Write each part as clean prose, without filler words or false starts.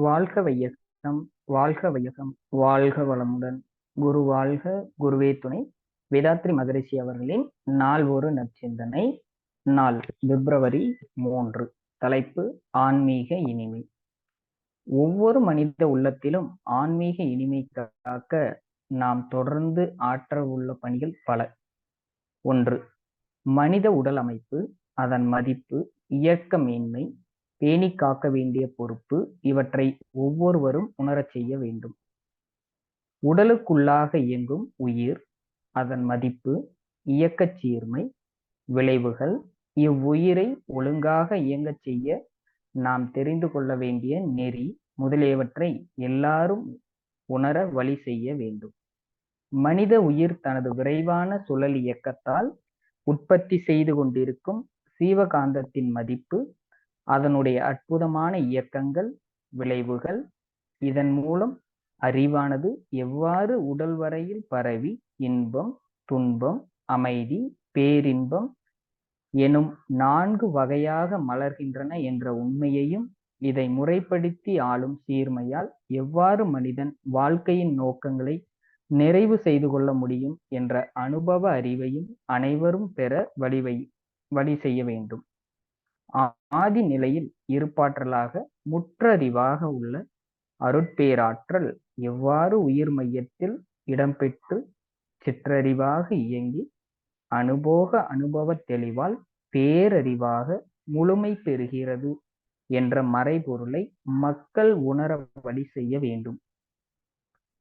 வாழ்க வையகம், வாழ்க வையகம், வாழ்க வளமுடன். குரு வாழ்க, குருவே துணை. வேதாத்ரி மகரிஷி அவர்களின் நாள் ஒரு நற்சிந்தனை. நாள் பிப்ரவரி 3. தலைப்பு ஆன்மீக இனிமை. ஒவ்வொரு மனித உள்ளத்திலும் ஆன்மீக இனிமை காக்க நாம் தொடர்ந்து ஆற்ற உள்ள பணிகள் பல. 1. மனித உடல் அமைப்பு, அதன் மதிப்பு, இயக்க மேன்மை, பேணி காக்க வேண்டிய பொறுப்பு, இவற்றை ஒவ்வொருவரும் உணரச் செய்ய வேண்டும். உடலுக்குள்ளாக இயங்கும் உயிர், அதன் மதிப்பு, இயக்கச் சீர்மை, விளைவுகள், இவ்வுயிரை ஒழுங்காக இயங்கச் செய்ய நாம் தெரிந்து கொள்ள வேண்டிய நெறி முதலியவற்றை எல்லாரும் உணர வழி செய்ய வேண்டும். மனித உயிர் தனது விரைவான சுழல் இயக்கத்தால் உற்பத்தி செய்து கொண்டிருக்கும் சீவகாந்தத்தின் மதிப்பு, அதனுடைய அற்புதமான இயக்கங்கள், விளைவுகள், இதன் மூலம் அறிவானது எவ்வாறு உடல் வரையில் பரவி இன்பம், துன்பம், அமைதி, பேரின்பம் எனும் 4 வகையாக மலர்கின்றன என்ற உண்மையையும், இதை முறைப்படுத்தி ஆளும் சீர்மையால் எவ்வாறு மனிதன் வாழ்க்கையின் நோக்கங்களை நிறைவு செய்து கொள்ள முடியும் என்ற அனுபவ அறிவையும் அனைவரும் பெற வழி செய்ய வேண்டும். ஆதி நிலையில் இருப்பாற்றலாக முற்றறிவாக உள்ள அருட்பேராற்றல் எவ்வாறு உயிர் மையத்தில் இடம்பெற்று சிற்றறிவாக இயங்கி அனுபவ தெளிவால் பேரறிவாக முழுமை பெறுகிறது என்ற மறைபொருளை மக்கள் உணர வழி செய்ய வேண்டும்.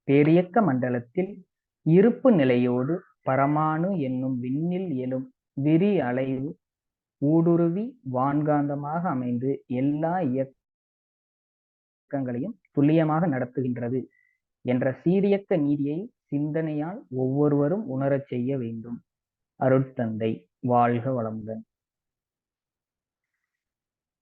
பேரியக்க மண்டலத்தில் இருப்பு நிலையோடு பரமாணு என்னும் விண்ணில் எழும் விரி அலைவு ஊடுருவி வான்காந்தமாக அமைந்து எல்லா இயக்கங்களையும் துல்லியமாக நடத்துகின்றது என்ற சீரியக்க நீதியை சிந்தனையால் ஒவ்வொருவரும் உணரச் செய்ய வேண்டும். அருட்தந்தை வாழ்க வளமுடன்.